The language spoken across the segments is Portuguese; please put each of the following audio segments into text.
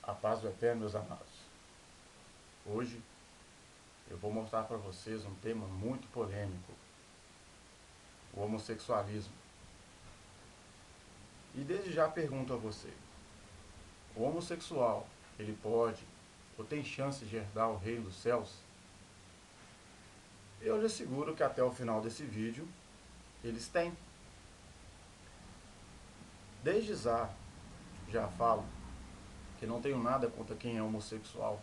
A paz do Eterno, meus amados. Hoje eu vou mostrar para vocês um tema muito polêmico: o homossexualismo. E desde já pergunto a você: o homossexual, ele pode ou tem chance de herdar o reino dos céus? Eu lhe asseguro que até o final desse vídeo eles têm. Desde já falo que não tenho nada contra quem é homossexual.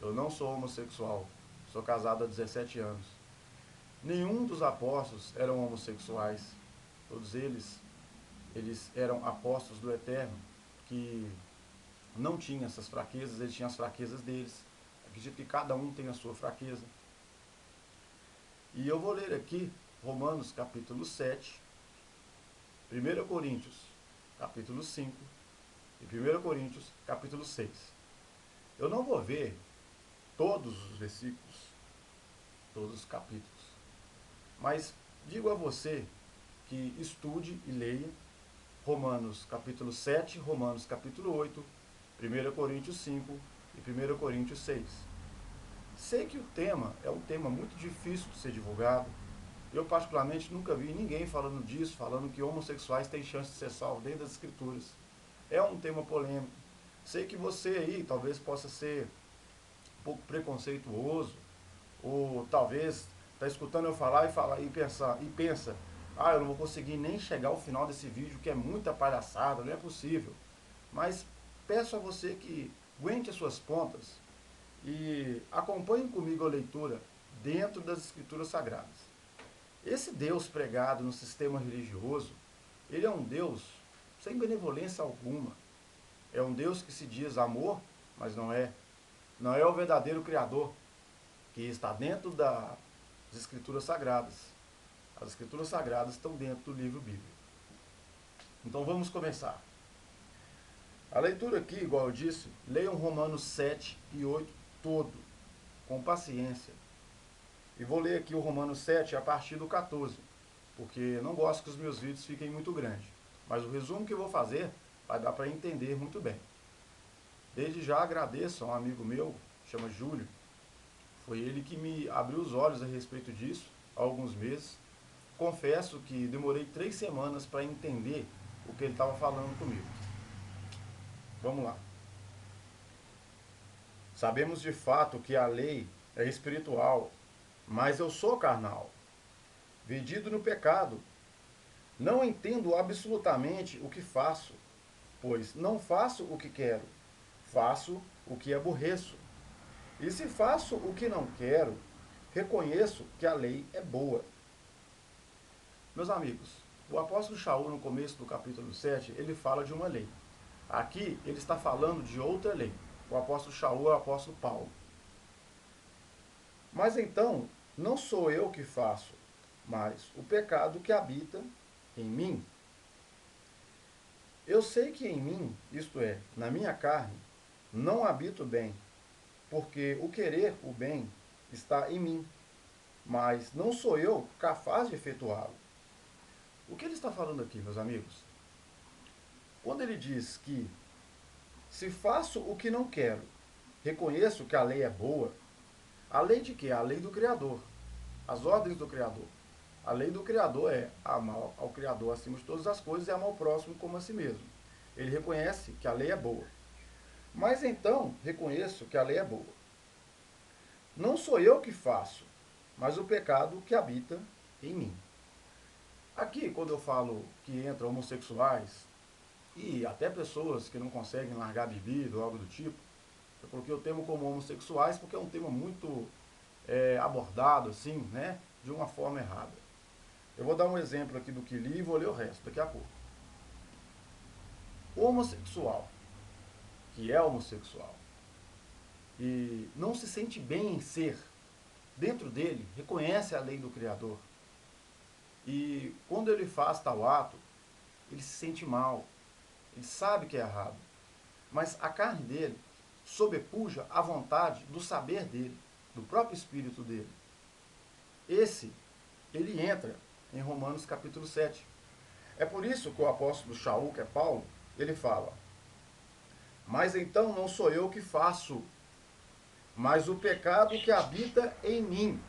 Eu não sou homossexual, sou casado há 17 anos. Nenhum dos apóstolos eram homossexuais. Todos eles eram apóstolos do Eterno, que não tinham essas fraquezas, eles tinham as fraquezas deles. Acredito que cada um tem a sua fraqueza. E eu vou ler aqui Romanos capítulo 7, 1 Coríntios capítulo 5 e 1 Coríntios capítulo 6. Eu não vou ver todos os versículos, todos os capítulos, mas digo a você que estude e leia Romanos capítulo 7, Romanos capítulo 8, 1 Coríntios 5 e 1 Coríntios 6. Sei que o tema é um tema muito difícil de ser divulgado. Eu particularmente nunca vi ninguém falando disso, falando que homossexuais têm chance de ser salvos dentro das escrituras. É um tema polêmico. Sei que você aí talvez possa ser um pouco preconceituoso, ou talvez está escutando eu falar e pensa, eu não vou conseguir nem chegar ao final desse vídeo, que é muita palhaçada, não é possível. Mas peço a você que aguente as suas pontas e acompanhe comigo a leitura dentro das Escrituras Sagradas. Esse Deus pregado no sistema religioso, ele é um Deus sem benevolência alguma. É um Deus que se diz amor, mas não é. Não é o verdadeiro Criador, que está dentro das Escrituras Sagradas. As Escrituras Sagradas estão dentro do livro bíblico. Então vamos começar. A leitura aqui, igual eu disse, leiam Romanos 7 e 8 todo, com paciência. E vou ler aqui o Romanos 7 a partir do 14, porque não gosto que os meus vídeos fiquem muito grandes. Mas o resumo que eu vou fazer vai dar para entender muito bem. Desde já agradeço a um amigo meu, chama Júlio. Foi ele que me abriu os olhos a respeito disso há alguns meses. Confesso que demorei 3 semanas para entender o que ele estava falando comigo. Vamos lá. Sabemos de fato que a lei é espiritual, mas eu sou carnal, vendido no pecado. Não entendo absolutamente o que faço, pois não faço o que quero, faço o que aborreço. E se faço o que não quero, reconheço que a lei é boa. Meus amigos, o apóstolo Shaul, no começo do capítulo 7, ele fala de uma lei. Aqui, ele está falando de outra lei. O apóstolo Shaul é o apóstolo Paulo. Mas então, não sou eu que faço, mas o pecado que habita em mim. Eu sei que em mim, isto é, na minha carne, não habito o bem, porque o querer o bem está em mim, mas não sou eu capaz de efetuá-lo. O que ele está falando aqui, meus amigos? Quando ele diz que se faço o que não quero, reconheço que a lei é boa, a lei de quê? A lei do Criador, as ordens do Criador. A lei do Criador é amar ao Criador acima de todas as coisas e amar o próximo como a si mesmo. Ele reconhece que a lei é boa. Mas então, reconheço que a lei é boa. Não sou eu que faço, mas o pecado que habita em mim. Aqui, quando eu falo que entram homossexuais e até pessoas que não conseguem largar a bebida ou algo do tipo, eu coloquei o termo como homossexuais porque é um tema muito abordado assim, né, de uma forma errada. Eu vou dar um exemplo aqui do que li e vou ler o resto daqui a pouco. O homossexual, que é homossexual, e não se sente bem em ser, dentro dele, reconhece a lei do Criador. E quando ele faz tal ato, ele se sente mal, ele sabe que é errado. Mas a carne dele sobrepuja a vontade do saber dele, do próprio espírito dele. Ele entra em Romanos capítulo 7. É por isso que o apóstolo Shaul, que é Paulo, ele fala: Mas então não sou eu que faço, mas o pecado que habita em mim.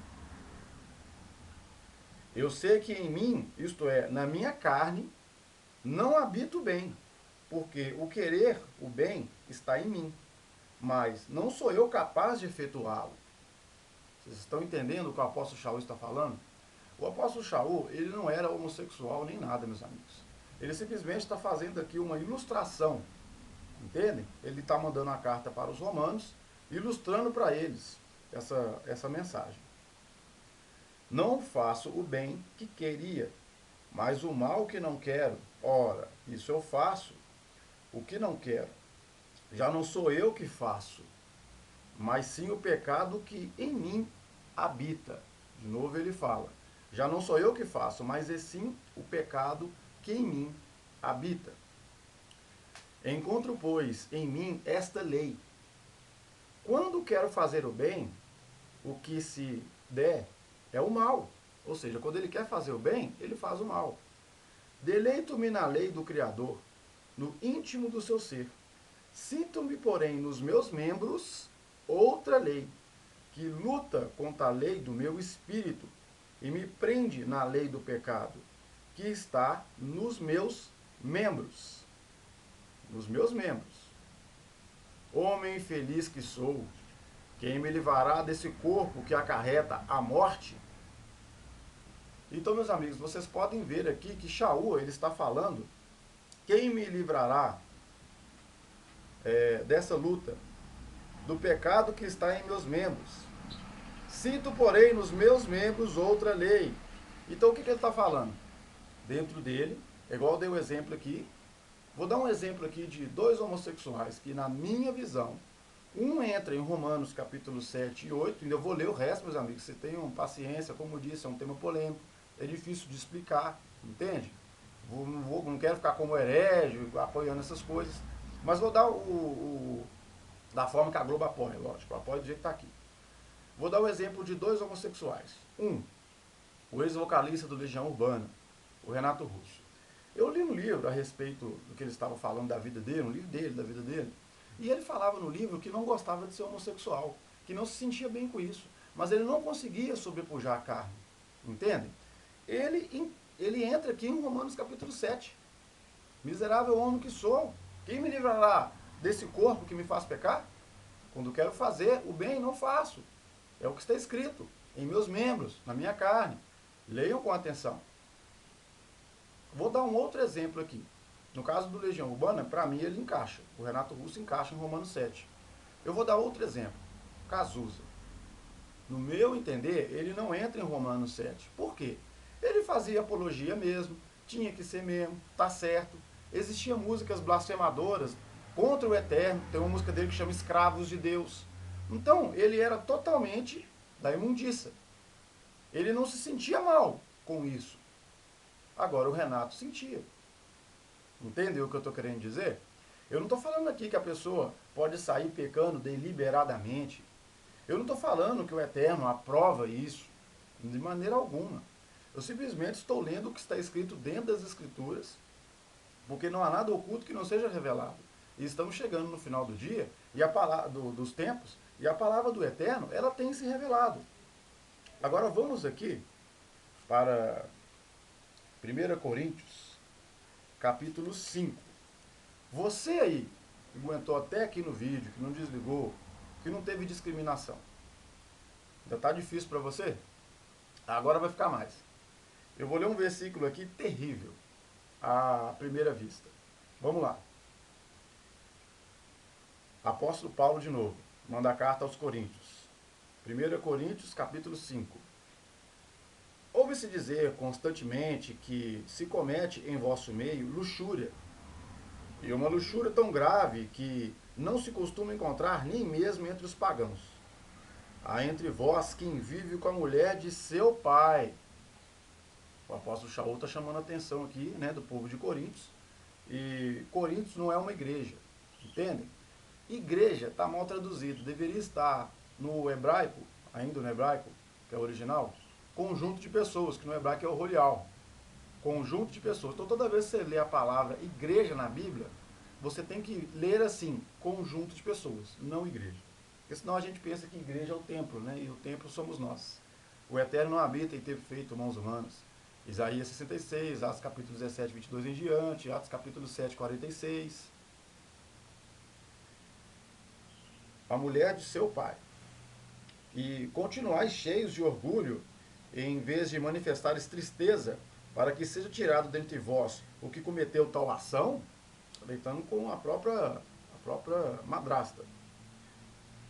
Eu sei que em mim, isto é, na minha carne, não habita o bem, porque o querer o bem está em mim, mas não sou eu capaz de efetuá-lo. Vocês estão entendendo o que o apóstolo Shaul está falando? O apóstolo Shaul, ele não era homossexual nem nada, meus amigos. Ele simplesmente está fazendo aqui uma ilustração, entendem? Ele está mandando uma carta para os romanos, ilustrando para eles essa mensagem. Não faço o bem que queria, mas o mal que não quero, ora, isso eu faço, o que não quero. Já não sou eu que faço, mas sim o pecado que em mim habita. De novo ele fala, já não sou eu que faço, mas é sim o pecado que em mim habita. Encontro, pois, em mim esta lei. Quando quero fazer o bem, o que se der é o mal. Ou seja, quando ele quer fazer o bem, ele faz o mal. Deleito-me na lei do Criador, no íntimo do seu ser. Sinto-me, porém, nos meus membros outra lei, que luta contra a lei do meu espírito e me prende na lei do pecado, que está nos meus membros. Nos meus membros. Homem feliz que sou, quem me livrará desse corpo que acarreta a morte? Então, meus amigos, vocês podem ver aqui que Shaul, ele está falando, quem me livrará dessa luta, do pecado que está em meus membros? Sinto, porém, nos meus membros outra lei. Então, o que ele está falando? Dentro dele, igual eu dei o exemplo aqui, vou dar um exemplo aqui de dois homossexuais que, na minha visão, um entra em Romanos capítulo 7 e 8, ainda eu vou ler o resto, meus amigos, vocês tenham paciência, como eu disse, é um tema polêmico, é difícil de explicar, entende? Não quero ficar como herege, apoiando essas coisas, mas vou dar da forma que a Globo apoia, lógico, apoia do jeito que está aqui. Vou dar o exemplo de dois homossexuais. O ex-vocalista do Legião Urbana, o Renato Russo. Eu li um livro a respeito do que ele estava falando da vida dele, um livro dele, da vida dele, e ele falava no livro que não gostava de ser homossexual, que não se sentia bem com isso, mas ele não conseguia sobrepujar a carne, entendem? Ele entra aqui em Romanos capítulo 7. Miserável homem que sou, quem me livrará desse corpo que me faz pecar? Quando quero fazer o bem, não faço. É o que está escrito em meus membros, na minha carne. Leiam com atenção. Vou dar um outro exemplo aqui. No caso do Legião Urbana, para mim ele encaixa. O Renato Russo encaixa em Romanos 7. Eu vou dar outro exemplo. Cazuza. No meu entender, ele não entra em Romanos 7. Por quê? Ele fazia apologia mesmo, tinha que ser mesmo, tá certo. Existiam músicas blasfemadoras contra o Eterno, tem uma música dele que chama Escravos de Deus. Então, ele era totalmente da imundícia. Ele não se sentia mal com isso. Agora, o Renato sentia. Entendeu o que eu estou querendo dizer? Eu não estou falando aqui que a pessoa pode sair pecando deliberadamente. Eu não estou falando que o Eterno aprova isso, de maneira alguma. Eu simplesmente estou lendo o que está escrito dentro das Escrituras, porque não há nada oculto que não seja revelado. E estamos chegando no final do dia, e a palavra dos tempos, e a palavra do Eterno, ela tem se revelado. Agora vamos aqui para 1 Coríntios, capítulo 5. Você aí, que aguentou até aqui no vídeo, que não desligou, que não teve discriminação, ainda está difícil para você? Agora vai ficar mais. Eu vou ler um versículo aqui terrível, à primeira vista. Vamos lá. Apóstolo Paulo de novo, manda a carta aos Coríntios. 1 Coríntios, capítulo 5. Ouve-se dizer constantemente que se comete em vosso meio luxúria, e uma luxúria tão grave que não se costuma encontrar nem mesmo entre os pagãos. Há entre vós quem vive com a mulher de seu pai. O apóstolo Shaul está chamando a atenção aqui, né, do povo de Coríntios. E Coríntios não é uma igreja, entendem? Igreja está mal traduzido, deveria estar no hebraico, ainda no hebraico, que é o original, conjunto de pessoas, que no hebraico é o rolial. Conjunto de pessoas. Então toda vez que você lê a palavra igreja na Bíblia, você tem que ler assim, conjunto de pessoas, não igreja. Porque senão a gente pensa que igreja é o templo, né? E o templo somos nós. O Eterno não habita e teve feito mãos humanas. Isaías 66, Atos capítulo 17, 22 em diante, Atos capítulo 7, 46. A mulher de seu pai. E continuais cheios de orgulho, em vez de manifestares tristeza, para que seja tirado dentre vós o que cometeu tal ação, deitando com a própria madrasta.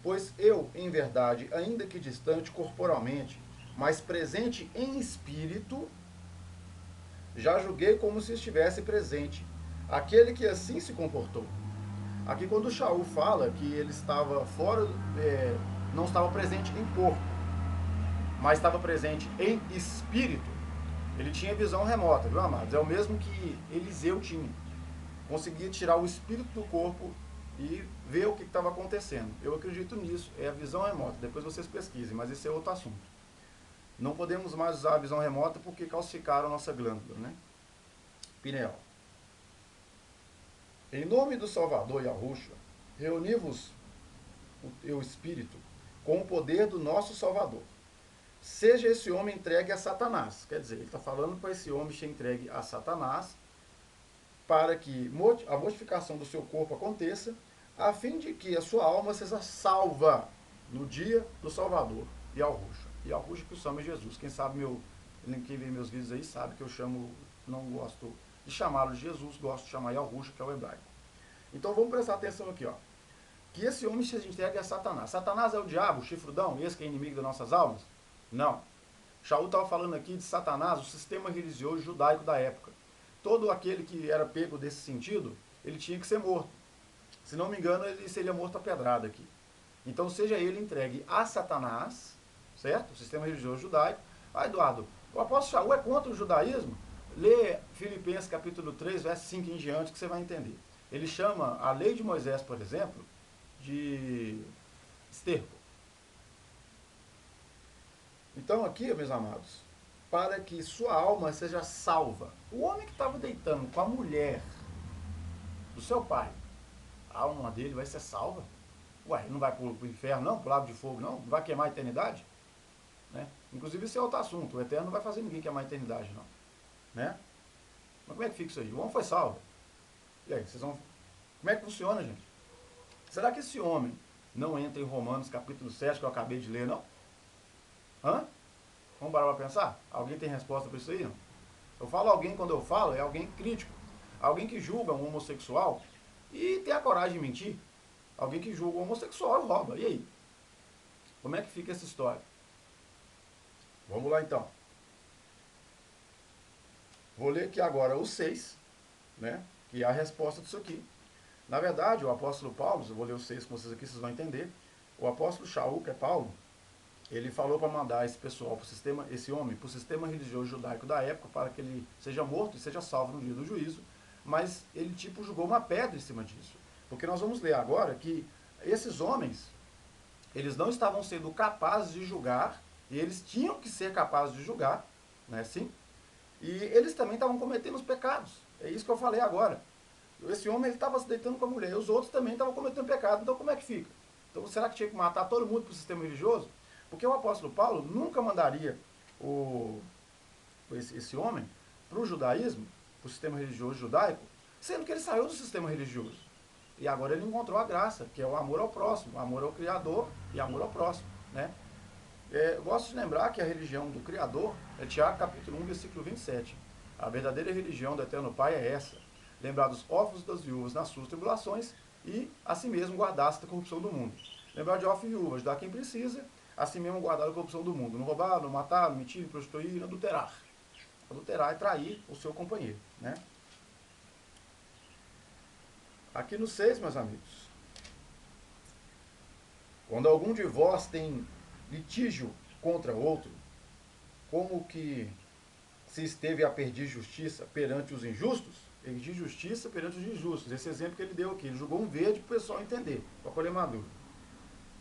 Pois eu, em verdade, ainda que distante corporalmente, mas presente em espírito, já julguei como se estivesse presente aquele que assim se comportou. Aqui quando Shaul fala que ele estava fora, não estava presente em corpo, mas estava presente em espírito, ele tinha visão remota, viu, amados? É o mesmo que Eliseu tinha. Conseguia tirar o espírito do corpo e ver o que estava acontecendo. Eu acredito nisso, é a visão remota. Depois vocês pesquisem, mas esse é outro assunto. Não podemos mais usar a visão remota porque calcificaram a nossa glândula, né? Pineal. Em nome do Salvador Yahushua, reuni-vos o teu espírito com o poder do nosso Salvador. Seja esse homem entregue a Satanás. Quer dizer, ele está falando para esse homem ser entregue a Satanás, para que a mortificação do seu corpo aconteça, a fim de que a sua alma seja salva no dia do Salvador, Yahushua. Yahushua que o chama Jesus. Quem sabe quem vê meus vídeos aí sabe que eu chamo, não gosto de chamá-lo de Jesus, gosto de chamar Yahushua, que é o hebraico. Então vamos prestar atenção aqui, ó. Que esse homem seja entregue a Satanás. Satanás é o diabo, o chifrudão, esse que é inimigo das nossas almas? Não. Shaul estava falando aqui de Satanás, o sistema religioso judaico da época. Todo aquele que era pego desse sentido, ele tinha que ser morto. Se não me engano, ele seria morto a pedrada aqui. Então seja ele entregue a Satanás, certo? O sistema religioso judaico. Ah, Eduardo, o apóstolo Shaul é contra o judaísmo? Lê Filipenses capítulo 3, verso 5 em diante, que você vai entender. Ele chama a lei de Moisés, por exemplo, de esterco. Então aqui, meus amados, para que sua alma seja salva. O homem que estava deitando com a mulher do seu pai, a alma dele vai ser salva? Ué, ele não vai para o inferno não, para o lago de fogo não? Não vai queimar a eternidade? Né? Inclusive esse é outro assunto, o Eterno não vai fazer ninguém queimar a eternidade não. Né? Mas como é que fica isso aí? O homem foi salvo. E aí, vocês vão... Como é que funciona, gente? Será que esse homem não entra em Romanos capítulo 7, que eu acabei de ler, não? Hã? Vamos parar para pensar? Alguém tem resposta para isso aí, não? Eu falo alguém, quando eu falo, é alguém crítico. Alguém que julga um homossexual e tem a coragem de mentir. Alguém que julga um homossexual e rouba. E aí? Como é que fica essa história? Vamos lá então. Vou ler aqui agora o 6, né? Que é a resposta disso aqui. Na verdade, o apóstolo Paulo, eu vou ler o 6 com vocês aqui, vocês vão entender. O apóstolo Shaul, que é Paulo, ele falou para mandar esse pessoal, esse homem, para o sistema religioso judaico da época, para que ele seja morto e seja salvo no dia do juízo, mas ele tipo jogou uma pedra em cima disso. Porque nós vamos ler agora que esses homens, eles não estavam sendo capazes de julgar, e eles tinham que ser capazes de julgar, não é assim? E eles também estavam cometendo os pecados. É isso que eu falei agora. Esse homem estava se deitando com a mulher, e os outros também estavam cometendo pecado. Então como é que fica? Então será que tinha que matar todo mundo para o sistema religioso? Porque o apóstolo Paulo nunca mandaria esse homem para o judaísmo, para o sistema religioso judaico, sendo que ele saiu do sistema religioso. E agora ele encontrou a graça, que é o amor ao próximo, o amor ao Criador e amor ao próximo. Né? Eu gosto de lembrar que a religião do Criador é Tiago capítulo 1, versículo 27. A verdadeira religião do Eterno Pai é essa: lembrar dos órfãos e das viúvas nas suas tribulações e, assim mesmo, guardar-se da corrupção do mundo. Lembrar de órfãos e viúvas, ajudar quem precisa, assim mesmo guardar a corrupção do mundo. Não roubar, não matar, não mentir, não prostituir, não adulterar. Adulterar é trair o seu companheiro. Né? Aqui no 6, meus amigos. Quando algum de vós tem litígio contra outro, como que se esteve a pedir justiça perante os injustos? Pedir justiça perante os injustos. Esse exemplo que ele deu aqui. Ele jogou um verde para o pessoal entender, para colher maduro.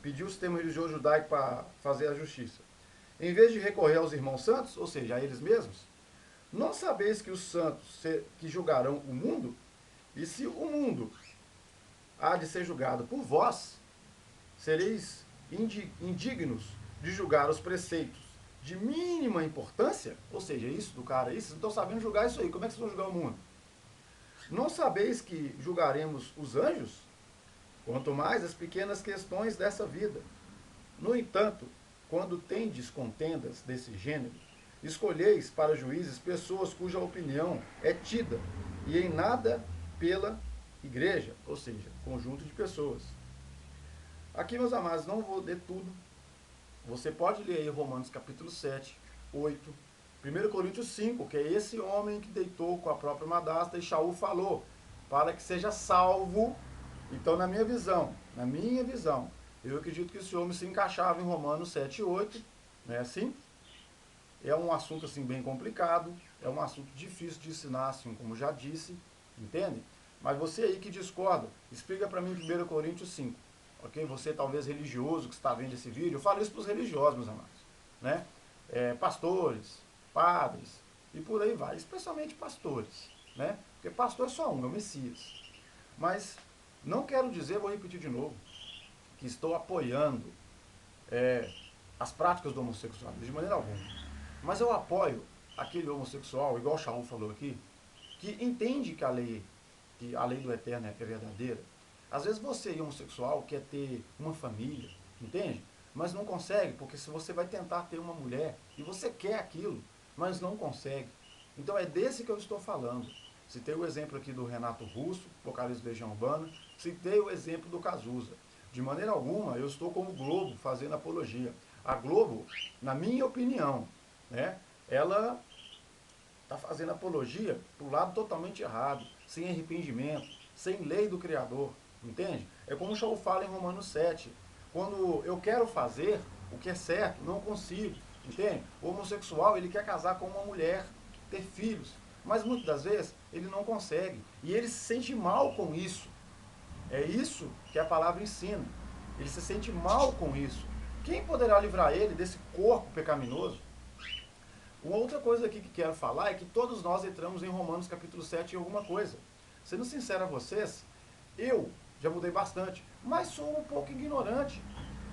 Pediu o sistema religioso judaico para fazer a justiça. Em vez de recorrer aos irmãos santos, ou seja, a eles mesmos, não sabeis que os santos que julgarão o mundo? E se o mundo há de ser julgado por vós, sereis indignos de julgar os preceitos de mínima importância, ou seja, isso do cara aí, vocês não estão sabendo julgar isso aí, como é que vocês vão julgar o mundo? Não sabeis que julgaremos os anjos? Quanto mais as pequenas questões dessa vida. No entanto, quando tendes contendas desse gênero, escolheis para juízes pessoas cuja opinião é tida, e em nada pela igreja, ou seja, conjunto de pessoas. Aqui, meus amados, não vou ler tudo. Você pode ler aí Romanos capítulo 7, 8, 1 Coríntios 5, que é esse homem que deitou com a própria madrasta e Shaul falou, para que seja salvo. Então, na minha visão, eu acredito que esse homem se encaixava em Romanos 7 e 8, não é assim? É um assunto assim bem complicado, é um assunto difícil de ensinar, assim como já disse, entende? Mas você aí que discorda, explica para mim 1 Coríntios 5, ok? Você talvez religioso que está vendo esse vídeo, eu falo isso para os religiosos, meus amados, né? Pastores, padres e por aí vai, especialmente pastores, né? Porque pastor é só um, é o Messias. Mas não quero dizer, vou repetir de novo, que estou apoiando as práticas do homossexualismo de maneira alguma. Mas eu apoio aquele homossexual, igual o Shaul falou aqui, que entende que a lei do eterno é verdadeira. Às vezes você, homossexual, quer ter uma família, entende? Mas não consegue, porque se você vai tentar ter uma mulher, e você quer aquilo, mas não consegue. Então é desse que eu estou falando. Citei o exemplo aqui do Renato Russo, vocalista do Legião Urbana, citei o exemplo do Cazuza. De maneira alguma, eu estou como Globo fazendo apologia. A Globo, na minha opinião, né, ela está fazendo apologia para o lado totalmente errado, sem arrependimento, sem lei do Criador, entende? É como o Shaul fala em Romanos 7, quando eu quero fazer o que é certo, não consigo, entende? O homossexual, ele quer casar com uma mulher, ter filhos, mas muitas das vezes ele não consegue, e ele se sente mal com isso. É isso que a palavra ensina. Ele se sente mal com isso. Quem poderá livrar ele desse corpo pecaminoso? Uma outra coisa aqui que quero falar é que todos nós entramos em Romanos capítulo 7 em alguma coisa. Sendo sincero a vocês, eu já mudei bastante, mas sou um pouco ignorante.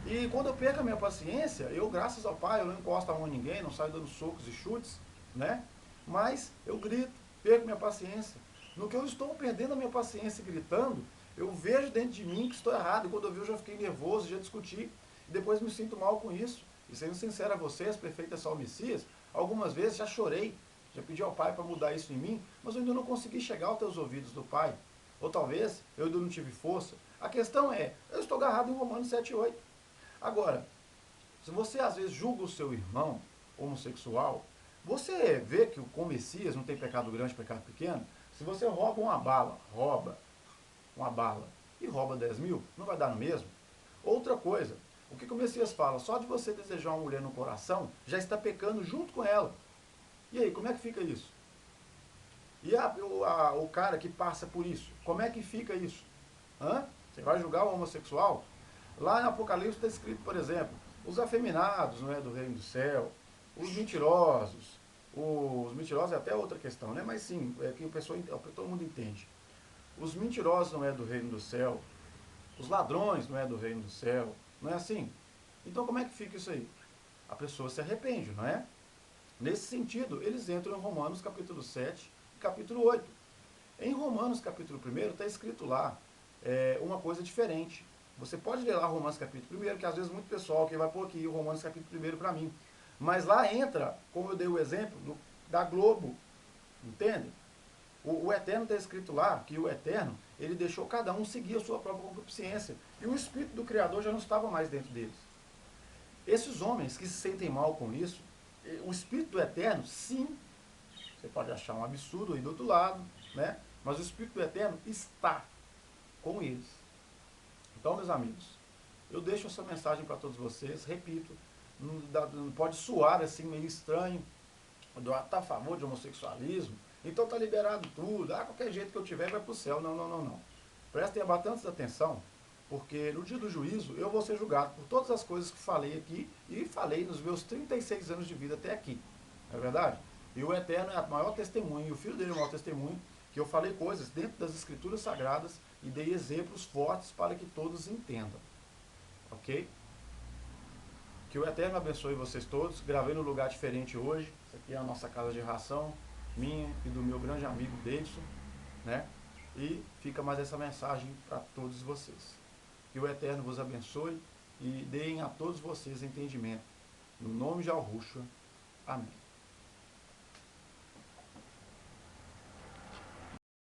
E quando eu perco a minha paciência, eu, graças ao Pai, eu não encosto a mão em ninguém, não saio dando socos e chutes, né? Mas eu grito, perco minha paciência. No que eu estou perdendo a minha paciência gritando, eu vejo dentro de mim que estou errado. E quando eu vi, eu já fiquei nervoso, já discuti. E depois me sinto mal com isso. E sendo sincero a vocês, perfeito é só o Messias, algumas vezes já chorei, já pedi ao Pai para mudar isso em mim, mas eu ainda não consegui chegar aos teus ouvidos do Pai. Ou talvez eu ainda não tive força. A questão é, eu estou agarrado em Romanos 7 e 8. Agora, se você às vezes julga o seu irmão homossexual, você vê que com o Messias não tem pecado grande, pecado pequeno. Se você rouba uma bala e rouba 10 mil, não vai dar no mesmo? Outra coisa, o que o Messias fala? Só de você desejar uma mulher no coração, já está pecando junto com ela. E aí, como é que fica isso? E o cara que passa por isso, como é que fica isso? Hã? Você vai julgar o homossexual? Lá no Apocalipse está escrito, por exemplo, os afeminados, não é, do reino do céu, os mentirosos é até outra questão, né? Mas sim, é que todo mundo entende. Os mentirosos não é do reino do céu, os ladrões não é do reino do céu, não é assim? Então como é que fica isso aí? A pessoa se arrepende, não é? Nesse sentido, eles entram em Romanos capítulo 7 e capítulo 8. Em Romanos capítulo 1 está escrito lá uma coisa diferente. Você pode ler lá Romanos capítulo 1, que às vezes muito pessoal que vai pôr aqui o Romanos capítulo 1 para mim. Mas lá entra, como eu dei o exemplo, da Globo, entende? O Eterno está escrito lá, que o Eterno, ele deixou cada um seguir a sua própria concupiscência. E o Espírito do Criador já não estava mais dentro deles. Esses homens que se sentem mal com isso, o Espírito do Eterno, sim, você pode achar um absurdo aí do outro lado, né? Mas o Espírito do Eterno está com eles. Então, meus amigos, eu deixo essa mensagem para todos vocês, repito, não pode soar assim meio estranho, está a favor de homossexualismo, então está liberado tudo, qualquer jeito que eu tiver vai para o céu. Não, não, não, não. Prestem bastante atenção, porque no dia do juízo eu vou ser julgado por todas as coisas que falei aqui e falei nos meus 36 anos de vida até aqui, não é verdade? E o Eterno é a maior testemunha, e o Filho dele é o maior testemunho, que eu falei coisas dentro das Escrituras Sagradas e dei exemplos fortes para que todos entendam. Ok? Que o Eterno abençoe vocês todos. Gravei num lugar diferente hoje. Isso aqui é a nossa casa de ração, minha e do meu grande amigo Davidson, né? E fica mais essa mensagem para todos vocês. Que o Eterno vos abençoe e deem a todos vocês entendimento. No nome de Yahushua. Amém.